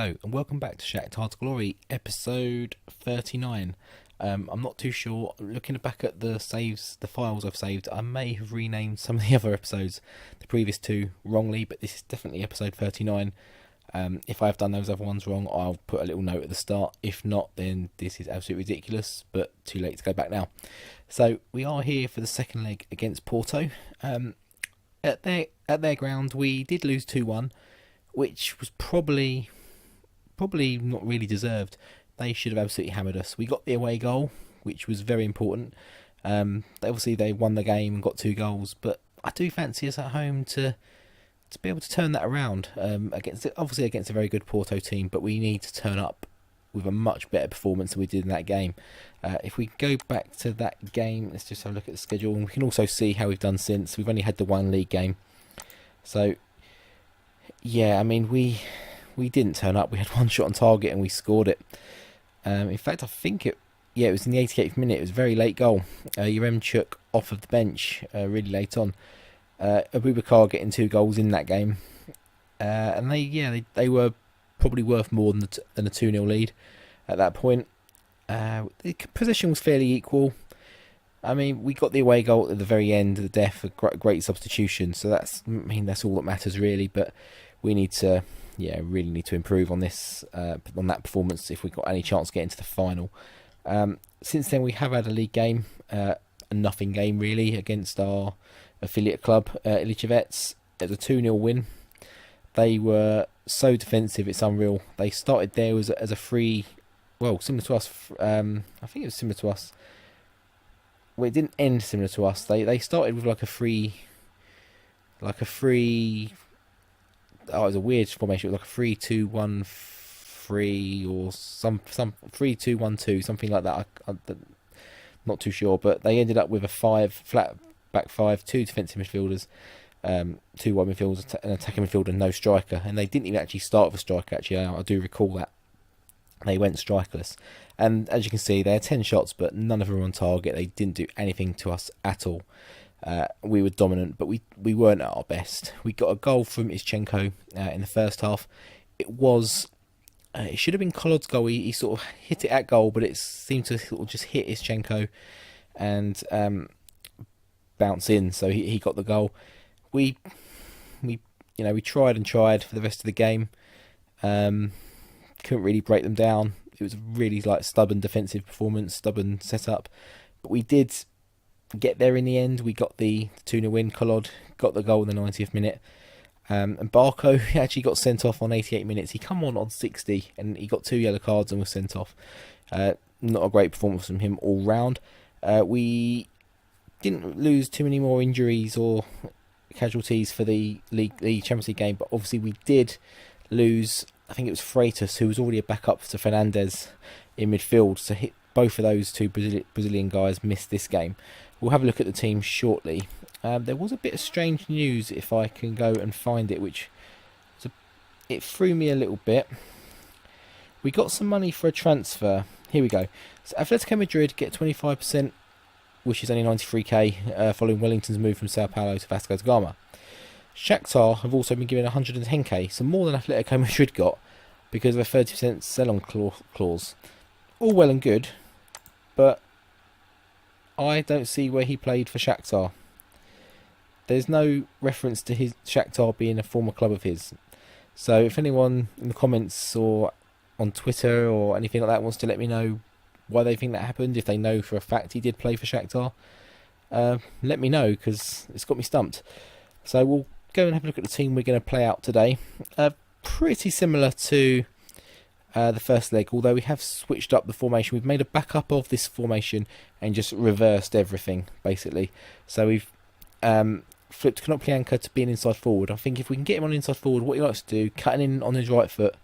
Hello and welcome back to Shakhtar's Glory, episode 39. I'm not too sure. Looking back at the files I've saved, I may have renamed some of the other episodes, the previous two, wrongly, but this is definitely episode 39. If I have done those other ones wrong, I'll put a little note at the start. If not, then this is absolutely ridiculous, but too late to go back now. So we are here for the second leg against Porto. At their ground, we did lose 2-1, which was probably not really deserved. They should have absolutely hammered us. We got the away goal, which was very important. They won the game and got 2 goals, but I do fancy us at home to be able to turn that around against a very good Porto team. But we need to turn up with a much better performance than we did in that game. If we go back to that game, let's just have a look at the schedule, and we can also see how we've done since. We've only had the one league game, so yeah, I mean we didn't turn up. We had one shot on target and we scored it. In fact, I think it was in the 88th minute. It was a very late goal. Yaremchuk off of the bench really late on. Abubakar getting 2 goals in that game, and they were probably worth more than a 2-0 lead at that point. The possession was fairly equal. I mean, we got the away goal at the very end of the death, a great substitution. So that's all that matters really. But we need to, really need to improve on this, on that performance if we've got any chance to get into the final. Since then, we have had a league game, a nothing game really against our affiliate club, Ilichevets. It was a 2-0 win. They were so defensive, it's unreal. They started there as a free, similar to us. I think it was similar to us. Well, it didn't end similar to us. They started with like a free. Oh, it was a weird formation. It was like a 3-2-1-3 or some 3-2-1-2, something like that. I'm not too sure, but they ended up with a flat back 5, 2 defensive midfielders, 2 wide midfielders, an attacking midfielder, and no striker. And they didn't even actually start with a striker. Actually, I do recall that. They went strikerless, and as you can see, they had 10 shots, but none of them were on target. They didn't do anything to us at all. We were dominant, but we weren't at our best. We got a goal from Ischenko in the first half. It should have been Kolod's goal. He sort of hit it at goal, but it seemed to sort of just hit Ischenko and bounce in. So he got the goal. We tried and tried for the rest of the game. Couldn't really break them down. It was a really stubborn defensive performance, stubborn setup. But we did get there in the end. We got the 2-0 win. Kolod got the goal in the 90th minute. And Barco actually got sent off on 88 minutes. He come on 60 and he got 2 yellow cards and was sent off. Not a great performance from him all round. We didn't lose too many more injuries or casualties for the Champions League game, but obviously we did lose. I think it was Freitas, who was already a backup to Fernandez in midfield. So both of those 2 Brazilian guys missed this game. We'll have a look at the team shortly. There was a bit of strange news, if I can go and find it, it threw me a little bit. We got some money for a transfer. Here we go. So Atletico Madrid get 25%, which is only 93k, following Wellington's move from Sao Paulo to Vasco da Gama. Shakhtar have also been given 110k, so more than Atletico Madrid got, because of a 30% sell-on clause. All well and good, but I don't see where he played for Shakhtar. There's no reference to his Shakhtar being a former club of his. So if anyone in the comments or on Twitter or anything like that wants to let me know why they think that happened, if they know for a fact he did play for Shakhtar, let me know, because it's got me stumped. So we'll go and have a look at the team we're going to play out today. Pretty similar to the first leg, although we have switched up the formation. We've made a backup of this formation and just reversed everything, basically. So we've flipped Konoplyanka to be an inside forward. I think if we can get him on inside forward, what he likes to do, cutting in on his right foot,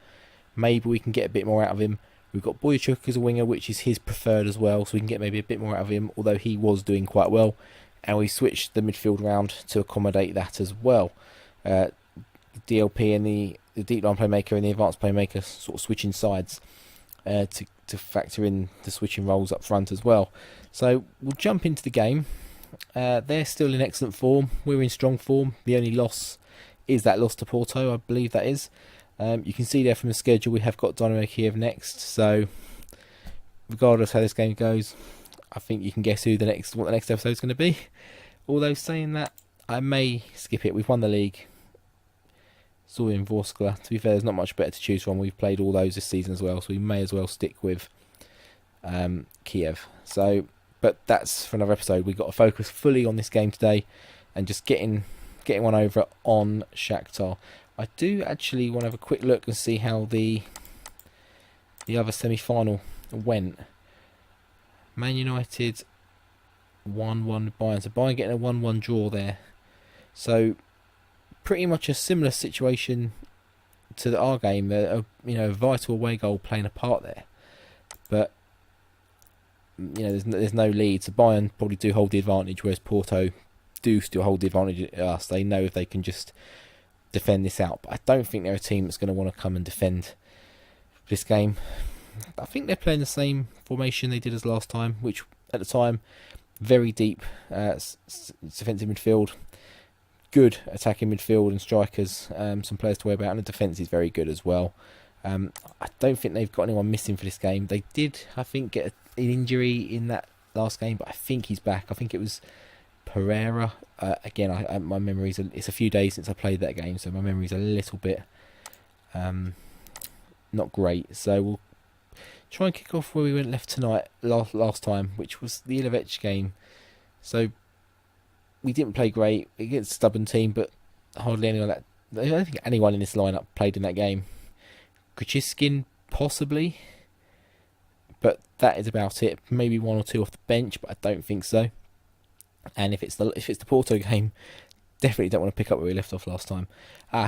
maybe we can get a bit more out of him. We've got Boychuk as a winger, which is his preferred as well, so we can get maybe a bit more out of him, although he was doing quite well. And we switched the midfield round to accommodate that as well. The DLP and the deep line playmaker and the advanced playmaker sort of switching sides to factor in the switching roles up front as well. So we'll jump into the game. They're still in excellent form. We're in strong form. The only loss is that loss to Porto, I believe that is. You can see there from the schedule we have got Dynamo Kiev next, so regardless how this game goes, I think you can guess what the next episode is going to be. Although saying that, I may skip it. We've won the league. Saw in Vorskla. To be fair, there's not much better to choose from. We've played all those this season as well, so we may as well stick with Kiev. So, but that's for another episode. We've got to focus fully on this game today and just getting one over on Shakhtar. I do actually want to have a quick look and see how the other semi-final went. Man United 1-1 with Bayern. So Bayern getting a 1-1 draw there. So pretty much a similar situation to our game. A vital away goal playing a part there. But there's no lead. So Bayern probably do hold the advantage, whereas Porto do still hold the advantage at us. They know if they can just defend this out. But I don't think they're a team that's going to want to come and defend this game. I think they're playing the same formation they did as last time, which at the time, very deep defensive midfield, good attacking midfield and strikers, some players to worry about, and the defence is very good as well. I don't think they've got anyone missing for this game. They did, I think, get an injury in that last game, but I think he's back. I think it was Pereira. Again, my memories, it's a few days since I played that game, so my memory's a little bit not great. So we'll try and kick off where we went left tonight last time, which was the Ilovich game. So we didn't play great against a stubborn team, but hardly anyone I don't think anyone in this lineup played in that game. Kuchiskin possibly, but that is about it. Maybe one or two off the bench, but I don't think so. And if it's the Porto game, definitely don't want to pick up where we left off last time.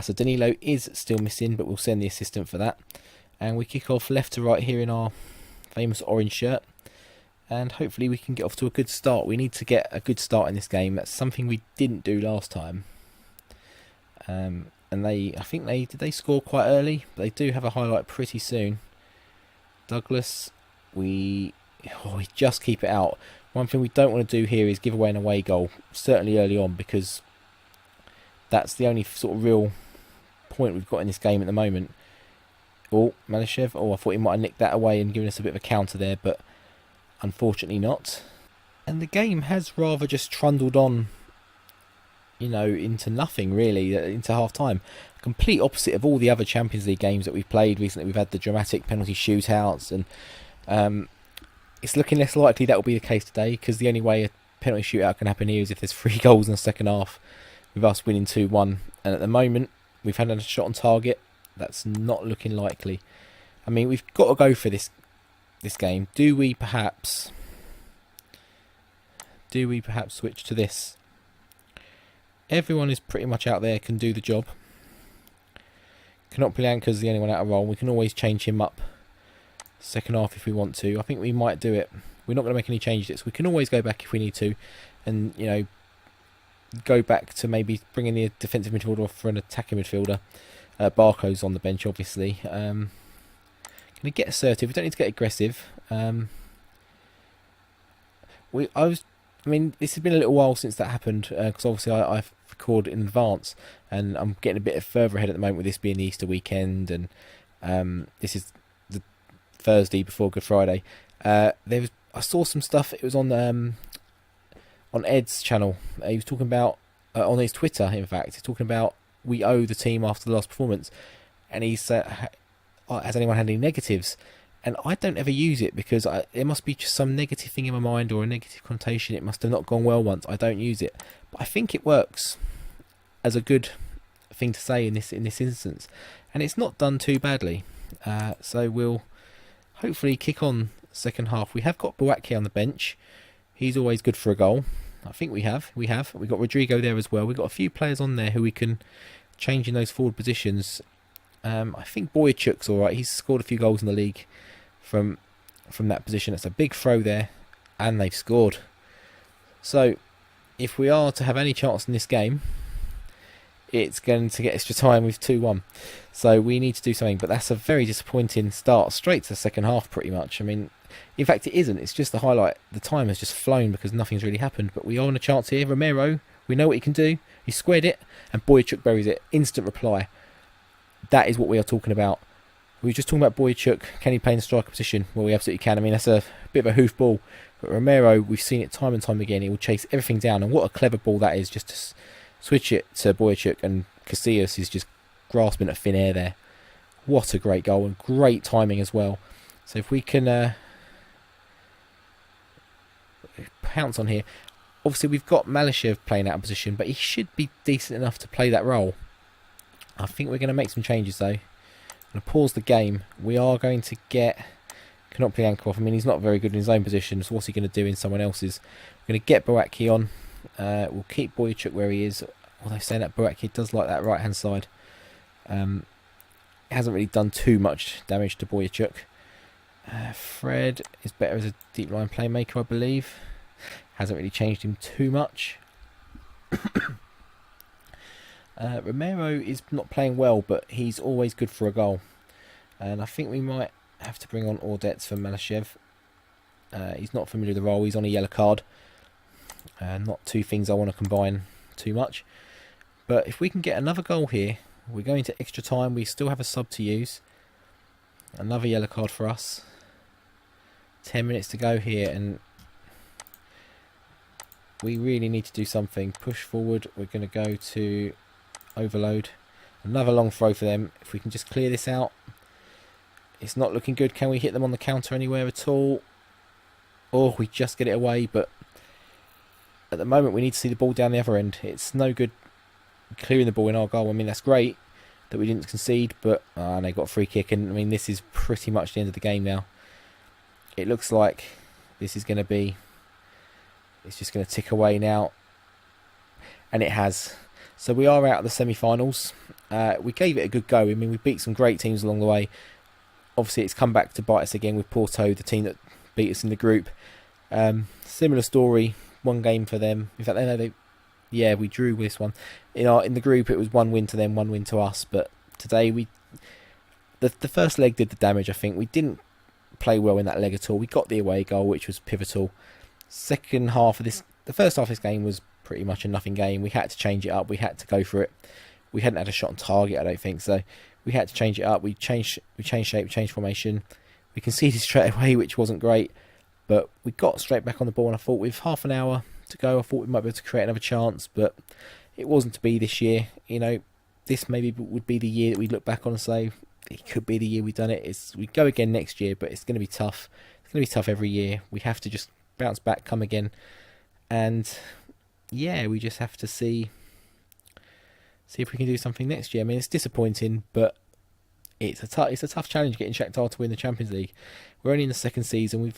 So Danilo is still missing, but we'll send the assistant for that. And we kick off left to right here in our famous orange shirt. And hopefully we can get off to a good start. We need to get a good start in this game. That's something we didn't do last time. And I think they score quite early? But they do have a highlight pretty soon. Douglas, we just keep it out. One thing we don't want to do here is give away an away goal, certainly early on, because that's the only sort of real point we've got in this game at the moment. Oh, Malashev. I thought he might have nicked that away and given us a bit of a counter there, but unfortunately not. And the game has rather just trundled on, into nothing really, into half-time. Complete opposite of all the other Champions League games that we've played recently. We've had the dramatic penalty shootouts, and it's looking less likely that will be the case today, because the only way a penalty shootout can happen here is if there's 3 goals in the second half, with us winning 2-1. And at the moment, we've had a shot on target. That's not looking likely. I mean, we've got to go for this game. Do we perhaps switch to this? Everyone is pretty much out there, can do the job. Konoplyanka's the only one out of role. We can always change him up second half if we want to. I think we might do it. We're not going to make any changes. We can always go back if we need to, and go back to maybe bringing the defensive midfielder off for an attacking midfielder. Barco's on the bench, obviously. Going to get assertive. We don't need to get aggressive. This has been a little while since that happened, because obviously I've recorded in advance, and I'm getting a bit further ahead at the moment with this being the Easter weekend, and this is the Thursday before Good Friday. I saw some stuff. It was on Ed's channel. He was talking about on his Twitter. In fact, he's talking about we owe the team after the last performance, and he said, "Has anyone had any negatives?" And I don't ever use it because it must be just some negative thing in my mind or a negative connotation. It must have not gone well once. I don't use it, but I think it works as a good thing to say in this instance, and it's not done too badly. So we'll hopefully kick on second half. We have got Buatke on the bench. He's always good for a goal. I think we have. We've got Rodrigo there as well. We've got a few players on there who we can change in those forward positions. I think Boychuk's alright. He's scored a few goals in the league from that position. It's a big throw there, and they've scored. So if we are to have any chance in this game, it's going to get extra time with 2-1. So we need to do something, but that's a very disappointing start straight to the second half pretty much. I mean, in fact it isn't, it's just the highlight. The time has just flown because nothing's really happened, but we are on a chance here. Romero, we know what he can do. He squared it, and Boychuk buries it. Instant reply. that is what we are talking about. We were just talking about Boychuk. Can he play in the striker position? Well, we absolutely can. I mean, that's a bit of a hoof ball. But Romero, we've seen it time and time again. He will chase everything down. And what a clever ball that is, just to switch it to Boychuk. And Casillas is just grasping at thin air there. What a great goal, and great timing as well. So if we can pounce on here. Obviously, we've got Malyshev playing out of position, but he should be decent enough to play that role. I think we're going to make some changes, though. I'm going to pause the game. We are going to get Konopniankov off. I mean, he's not very good in his own position, so what's he going to do in someone else's? We're going to get Boakye on. We'll keep Boychuk where he is. Although saying that, Boakye does like that right-hand side. It hasn't really done too much damage to Boychuk. Fred is better as a deep-line playmaker, I believe. Hasn't really changed him too much. Romero is not playing well, but he's always good for a goal. And I think we might have to bring on Ordets for Malyshev. He's not familiar with the role. He's on a yellow card. Not two things I want to combine too much. But if we can get another goal here, we're going to extra time. We still have a sub to use. Another yellow card for us. 10 minutes to go here, and we really need to do something. Push forward. We're going to go to overload. Another long throw for them. If we can just clear this out. It's not looking good. Can we hit them on the counter anywhere at all? Or we just get it away, but at the moment we need to see the ball down the other end. It's no good clearing the ball in our goal. I mean, that's great that we didn't concede, but they got a free kick, and I mean, this is pretty much the end of the game now. It looks like this is going to be, it's just going to tick away now, and it has. So we are out of the semi-finals. We gave it a good go. I mean, we beat some great teams along the way. Obviously, it's come back to bite us again with Porto, the team that beat us in the group. Similar story, one game for them. In fact, we drew this one. In the group, it was one win to them, one win to us. But today, the first leg did the damage, I think. We didn't play well in that leg at all. We got the away goal, which was pivotal. The first half of this game was pretty much a nothing game. We had to change it up. We had to go for it. We hadn't had a shot on target, I don't think. So we had to change it up. We changed shape, changed formation. We conceded straight away, which wasn't great. But we got straight back on the ball, and I thought with half an hour to go, I thought we might be able to create another chance. But it wasn't to be this year. You know, this maybe would be the year that we look back on and say, it could be the year we've done it. We go again next year, but it's going to be tough. It's going to be tough every year. We have to just bounce back, come again. And yeah, we just have to see if we can do something next year. I mean, it's disappointing, but it's a tough challenge getting Shakhtar to win the Champions League. We're only in the second season.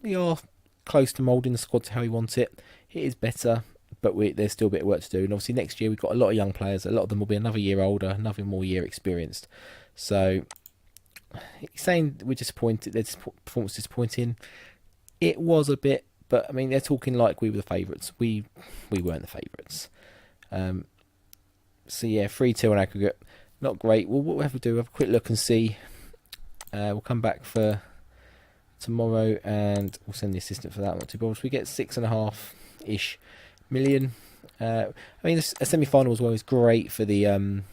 We are close to moulding the squad to how we want it. It is better, but there's still a bit of work to do. And obviously next year we've got a lot of young players. A lot of them will be another year older, another more year experienced. So saying we're disappointed, their performance disappointing. It was a bit, but I mean, they're talking like we were the favourites. We weren't the favourites. So yeah, 3-2 on aggregate. Not great. Well, what we'll have to do, have a quick look and see. We'll come back for tomorrow, and we'll send the assistant for that. Not too bothered. We get 6.5-ish million. I mean, a semi-final as well is great for the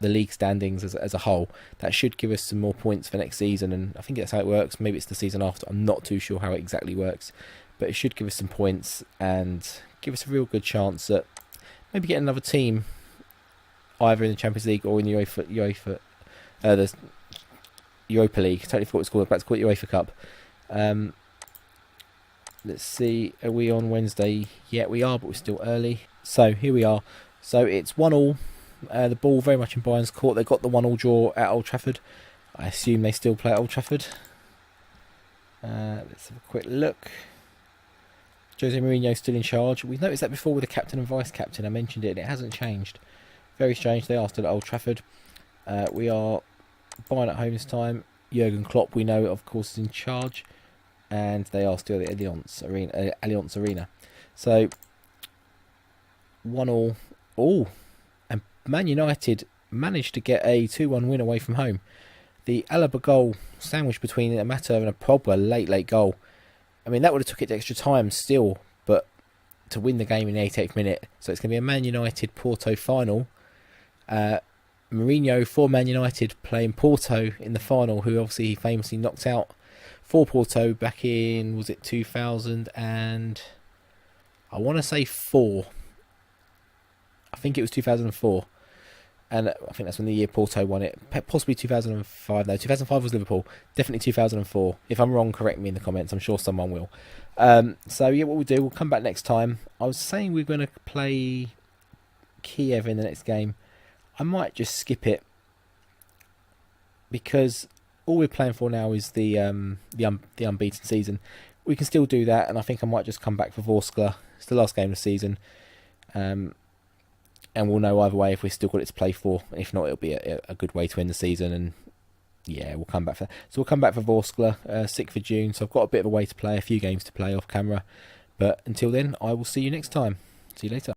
league standings as a whole. That should give us some more points for next season, and I think that's how it works. Maybe it's the season after. I'm not too sure how it exactly works, but it should give us some points and give us a real good chance at maybe getting another team either in the Champions League or in the the Europa League. I totally forgot what it's called. I'm about to call it UEFA Cup. Let's see. Are we on Wednesday? Yeah, we are, but we're still early. So here we are. So it's 1-1. The ball very much in Bayern's court. They got the 1-1 draw at Old Trafford. I assume they still play at Old Trafford. Let's have a quick look. Jose Mourinho still in charge. We've noticed that before with the captain and vice captain. I mentioned it, and it hasn't changed. Very strange. They are still at Old Trafford. We are Bayern at home this time. Jurgen Klopp, we know, of course, is in charge, and they are still at the Allianz Arena. So 1-1. Oh, and Man United managed to get a 2-1 win away from home. The Alaba goal sandwiched between a Mata and a Pogba late goal. I mean, that would have took it to extra time still, but to win the game in the 88th minute. So it's going to be a Man United Porto final. Man Mourinho for Man United playing Porto in the final, who obviously he famously knocked out for Porto back in, was it 2000 and I want to say 4. I think it was 2004. And I think that's when the year Porto won it. Possibly 2005. No, 2005 was Liverpool. Definitely 2004. If I'm wrong, correct me in the comments. I'm sure someone will. So yeah, what we'll do, we'll come back next time. I was saying we're going to play Kiev in the next game. I might just skip it because all we're playing for now is the unbeaten season. We can still do that, and I think I might just come back for Vorskla. It's the last game of the season, and we'll know either way if we've still got it to play for. If not, it'll be a good way to end the season, and yeah, we'll come back for that. So we'll come back for Vorskla, 6th of June. So I've got a bit of a way to play, a few games to play off camera, but until then, I will see you next time. See you later.